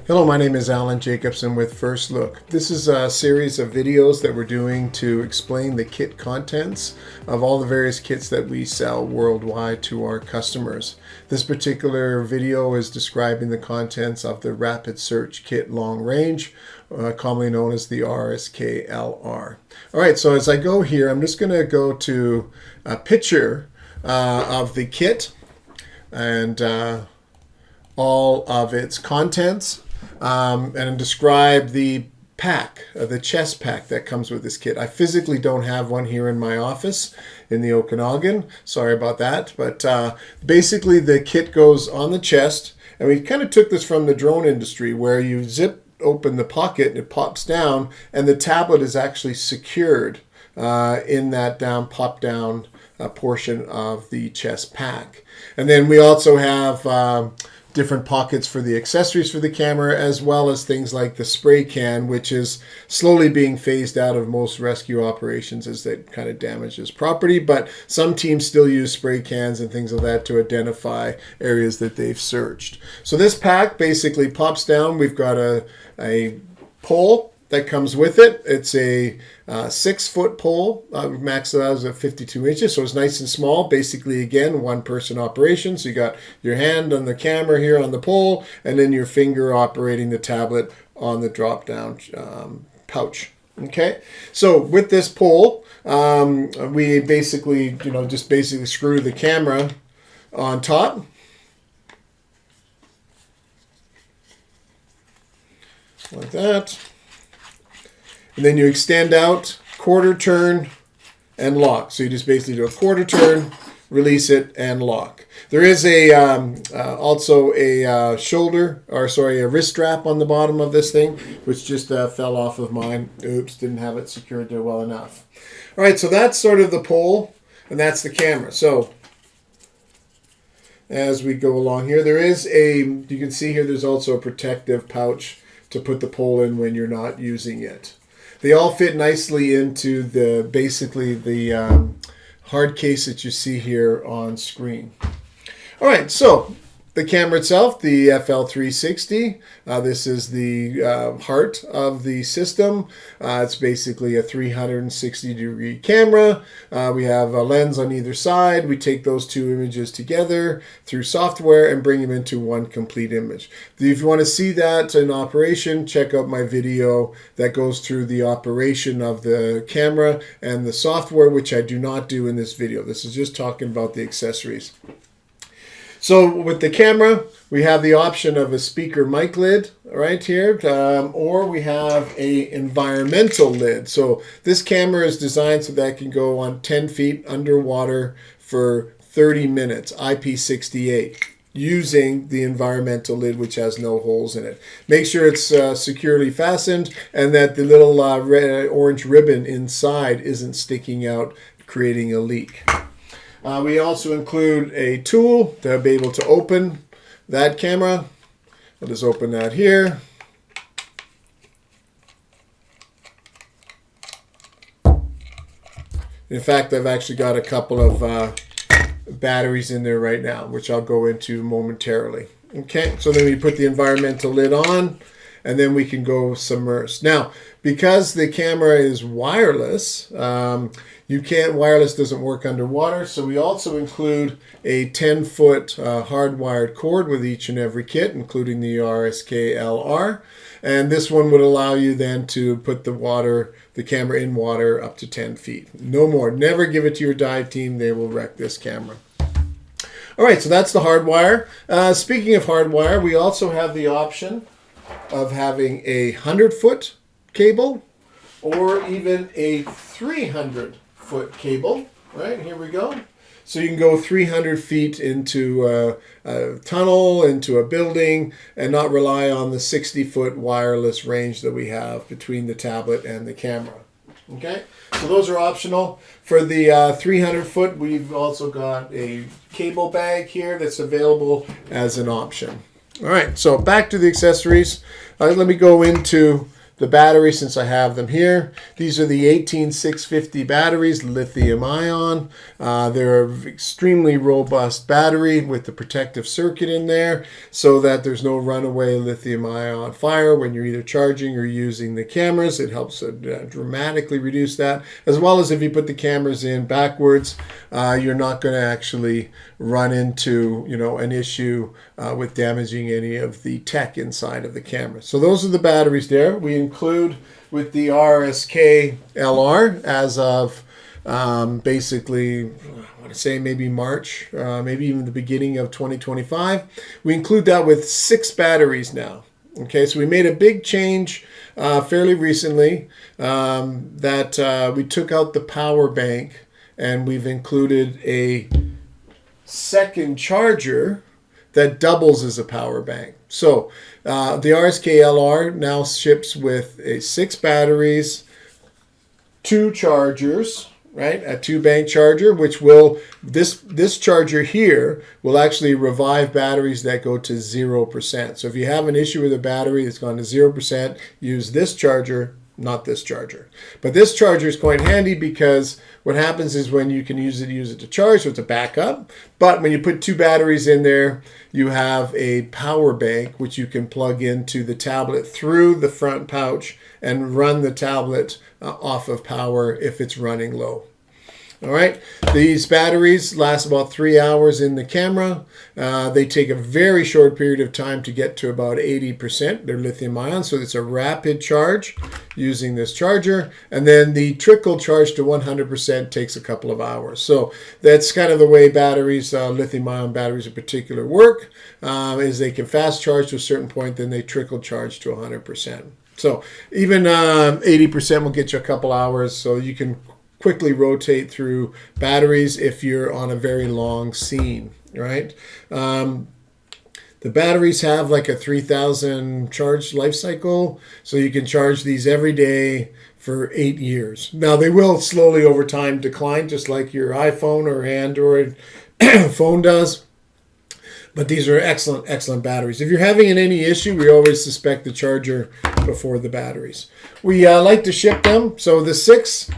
Hello, my name is Alan Jacobson with FirstLook. This is a series of videos that we're doing to explain the kit contents of all the various kits that we sell worldwide to our customers. This particular video is describing the contents of the Rapid Search Kit Long Range, commonly known as the RSKLR. Alright, so as I go here, I'm just going to go to a picture of the kit and all of its contents. And describe the pack, the chest pack that comes with this kit. I physically don't have one here in my office in the Okanagan. Sorry about that. But basically the kit goes on the chest. And we kind of took this from the drone industry where you zip open the pocket and it pops down and the tablet is actually secured in that pop down portion of the chest pack. And then we also have different pockets for the accessories for the camera, as well as things like the spray can, which is slowly being phased out of most rescue operations as that kind of damages property. But some teams still use spray cans and things like that to identify areas that they've searched. So this pack basically pops down. We've got a pole that comes with it. It's a 6-foot pole, maxed out at 52 inches, so it's nice and small. Basically, again, one-person operation. So you got your hand on the camera here on the pole, and then your finger operating the tablet on the drop-down pouch. Okay, so with this pole, we basically, just basically screw the camera on top. Like that. And then you extend out, quarter turn, and lock. So you just basically do a quarter turn, release it, and lock. There is also a a wrist strap on the bottom of this thing, which just fell off of mine. Oops, didn't have it secured there well enough. All right, so that's sort of the pole, and that's the camera. So as we go along here, you can see here there's also a protective pouch to put the pole in when you're not using it. They all fit nicely into basically the hard case that you see here on screen. All right, so the camera itself, the FL360, this is the heart of the system. It's basically a 360-degree camera. We have a lens on either side. We take those two images together through software and bring them into one complete image. If you want to see that in operation, check out my video that goes through the operation of the camera and the software, which I do not do in this video. This is just talking about the accessories. So with the camera, we have the option of a speaker mic lid right here, or we have a environmental lid. So this camera is designed so that it can go on 10 feet underwater for 30 minutes, IP68, using the environmental lid, which has no holes in it. Make sure it's securely fastened and that the little orange ribbon inside isn't sticking out, creating a leak. We also include a tool to be able to open that camera. I'll just open that here. In fact, I've actually got a couple of batteries in there right now, which I'll go into momentarily. Okay, so then we put the environmental lid on, and then we can go submerged. Now, because the camera is wireless, wireless doesn't work underwater, so we also include a 10-foot hardwired cord with each and every kit, including the RSKLR. And this one would allow you then to put the camera in water up to 10 feet. No more. Never give it to your dive team. They will wreck this camera. All right, so that's the hardwire. Speaking of hardwire, we also have the option of having a 100-foot cable or even a 300-foot cable. Right, here we go. So you can go 300 feet into a tunnel, into a building, and not rely on the 60-foot wireless range that we have between the tablet and the camera. Okay, so those are optional. For the 300-foot, we've also got a cable bag here that's available as an option. All right, so back to the accessories. Let me go into the battery, since I have them here. These are the 18650 batteries, lithium ion. They're an extremely robust battery with the protective circuit in there so that there's no runaway lithium ion fire when you're either charging or using the cameras. It helps dramatically reduce that, as well as if you put the cameras in backwards, you're not going to actually run into, you know, an issue with damaging any of the tech inside of the camera. So those are the batteries there. We include with the RSKLR as of basically, I want to say maybe March, maybe even the beginning of 2025. We include that with 6 batteries now. Okay, so we made a big change fairly recently that we took out the power bank and we've included a second charger that doubles as a power bank. So the RSKLR now ships with 6 batteries, 2 chargers, right? A 2-bank charger, which will, this charger here will actually revive batteries that go to 0%. So if you have an issue with a battery that's gone to 0%, use this charger, not this charger. But this charger is quite handy because what happens is when you can use it to charge, so it's a backup. But when you put 2 batteries in there, you have a power bank which you can plug into the tablet through the front pouch and run the tablet off of power if it's running low. All right, these batteries last about 3 hours in the camera. They take a very short period of time to get to about 80%. They're lithium ion, so it's a rapid charge using this charger. And then the trickle charge to 100% takes a couple of hours. So that's kind of the way batteries, lithium ion batteries in particular work, is they can fast charge to a certain point, then they trickle charge to 100%. So even 80% will get you a couple hours, so you can quickly rotate through batteries if you're on a very long scene, right? The batteries have like a 3,000 charge life cycle, so you can charge these every day for 8 years. Now they will slowly over time decline, just like your iPhone or Android phone does. But these are excellent, excellent batteries. If you're having any issue, we always suspect the charger before the batteries. We like to ship them, so the 6,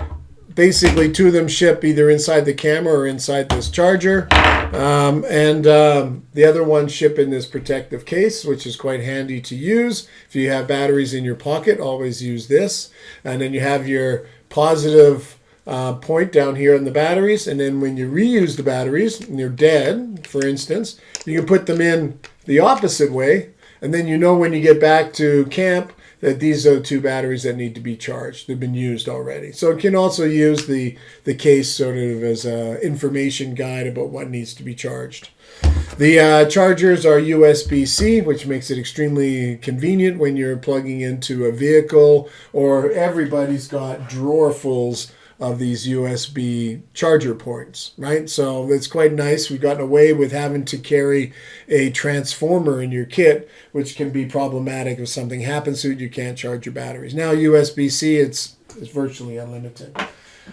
basically 2 of them ship either inside the camera or inside this charger. The other one ship in this protective case, which is quite handy to use. If you have batteries in your pocket, always use this. And then you have your positive point down here on the batteries. And then when you reuse the batteries and you're dead, for instance, you can put them in the opposite way. And then you know when you get back to camp that these are the 2 batteries that need to be charged. They've been used already. So it can also use the case sort of as an information guide about what needs to be charged. The chargers are USB-C, which makes it extremely convenient when you're plugging into a vehicle, or everybody's got drawerfuls of these USB charger ports, right? So it's quite nice. We've gotten away with having to carry a transformer in your kit, which can be problematic if something happens to it, you can't charge your batteries. Now USB-C, it's virtually unlimited.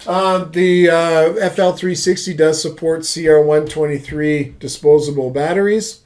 The FL360 does support CR123 disposable batteries.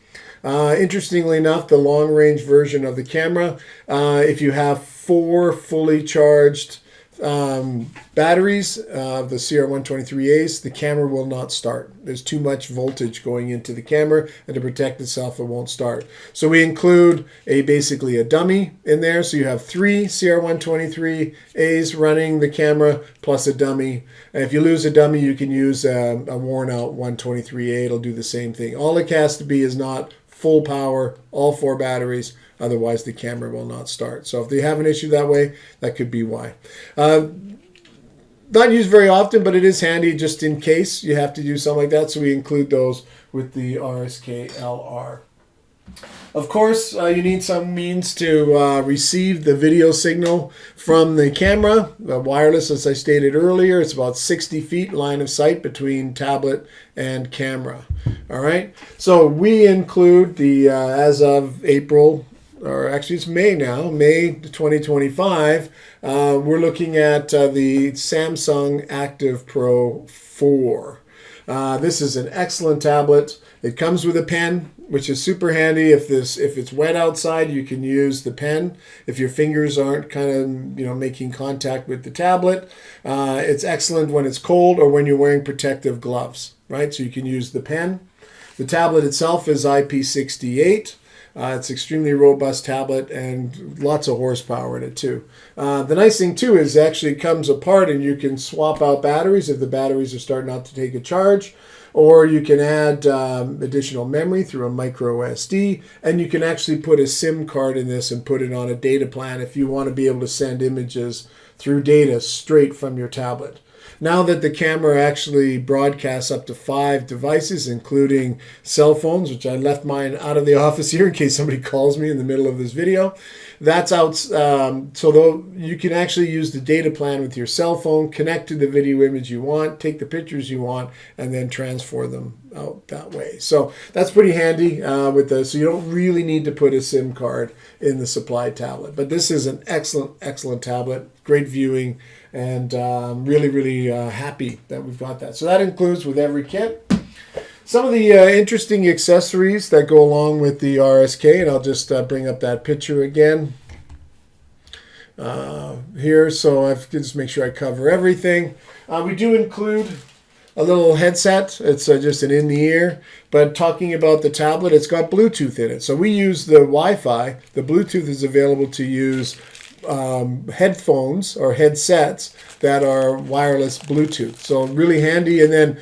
Interestingly enough, the long-range version of the camera, if you have 4 fully charged batteries of the CR123As, the camera will not start. There's too much voltage going into the camera, and to protect itself, it won't start. So we include basically a dummy in there. So you have 3 CR123As running the camera plus a dummy. And if you lose a dummy, you can use a worn out 123A. It'll do the same thing. All it has to be is not full power, all 4 batteries. Otherwise, the camera will not start. So if they have an issue that way, that could be why. Not used very often, but it is handy just in case you have to do something like that. So we include those with the RSKLR. Of course, you need some means to receive the video signal from the camera. Wireless, as I stated earlier, it's about 60 feet line of sight between tablet and camera. All right. So we include the, as of April, or actually it's May now, May 2025, we're looking at the Samsung Active Pro 4. This is an excellent tablet. It comes with a pen, which is super handy. If it's wet outside, you can use the pen. If your fingers aren't kind of making contact with the tablet, it's excellent when it's cold or when you're wearing protective gloves, right? So you can use the pen. The tablet itself is IP68. It's extremely robust tablet and lots of horsepower in it too. The nice thing too is it actually comes apart and you can swap out batteries if the batteries are starting not to take a charge, or you can add additional memory through a micro SD, and you can actually put a SIM card in this and put it on a data plan if you want to be able to send images through data straight from your tablet. Now that the camera actually broadcasts up to 5 devices, including cell phones, which I left mine out of the office here in case somebody calls me in the middle of this video, that's out. So you can actually use the data plan with your cell phone, connect to the video image you want, take the pictures you want, and then transfer them out that way. So that's pretty handy so you don't really need to put a SIM card in the supplied tablet. But this is an excellent tablet, great viewing, and really happy that we've got that. So that includes with every kit. Some of the interesting accessories that go along with the RSK, and I'll just bring up that picture again here. So I have to just make sure I cover everything. We do include a little headset. It's just an in-the-ear. But talking about the tablet, it's got Bluetooth in it. So we use the Wi-Fi. The Bluetooth is available to use headphones or headsets that are wireless Bluetooth. So really handy. And then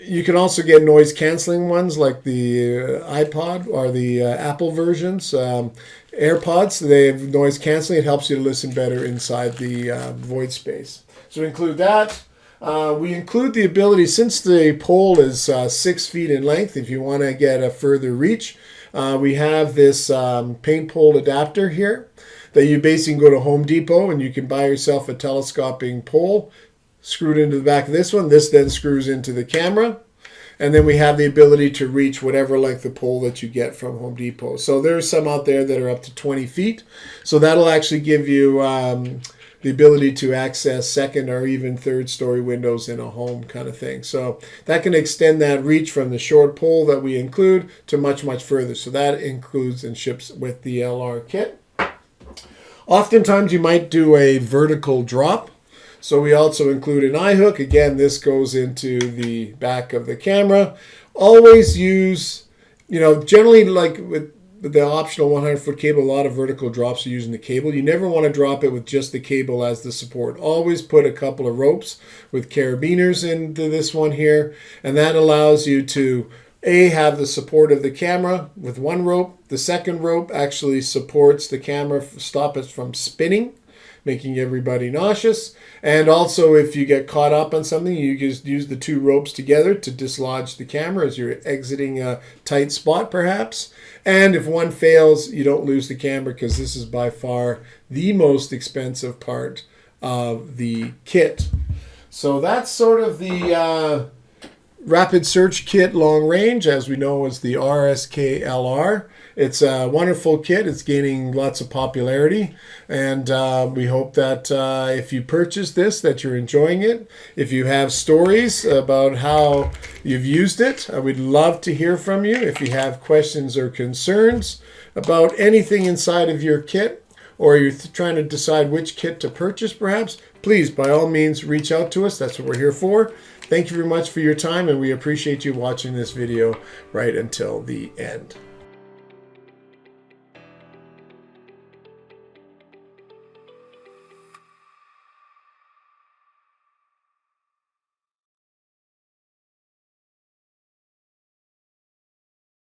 you can also get noise canceling ones like the iPod or the Apple versions. AirPods, they have noise canceling. It helps you to listen better inside the void space. So we include that. We include the ability, since the pole is 6 feet in length, if you want to get a further reach, we have this paint pole adapter here that you basically go to Home Depot and you can buy yourself a telescoping pole, screwed into the back of this one. This then screws into the camera. And then we have the ability to reach whatever length of pole that you get from Home Depot. So there's some out there that are up to 20 feet. So that'll actually give you the ability to access second or even third story windows in a home kind of thing. So that can extend that reach from the short pole that we include to much further. So that includes and ships with the LR kit. Oftentimes you might do a vertical drop. So we also include an eye hook. Again, this goes into the back of the camera. Always use, generally like with the optional 100-foot cable, a lot of vertical drops are using the cable. You never want to drop it with just the cable as the support. Always put a couple of ropes with carabiners into this one here. And that allows you to have the support of the camera with one rope. The second rope actually supports the camera, stop it from spinning, making everybody nauseous. And also if you get caught up on something, you just use the 2 ropes together to dislodge the camera as you're exiting a tight spot perhaps. And if one fails, you don't lose the camera, because this is by far the most expensive part of the kit. So that's sort of the Rapid Search Kit Long Range, as we know as the RSKLR. It's a wonderful kit. It's gaining lots of popularity, and we hope that if you purchase this, that you're enjoying it. If you have stories about how you've used it, I would love to hear from you. If you have questions or concerns about anything inside of your kit, or you're trying to decide which kit to purchase perhaps, please, by all means, reach out to us. That's what we're here for. Thank you very much for your time, and we appreciate you watching this video right until the end.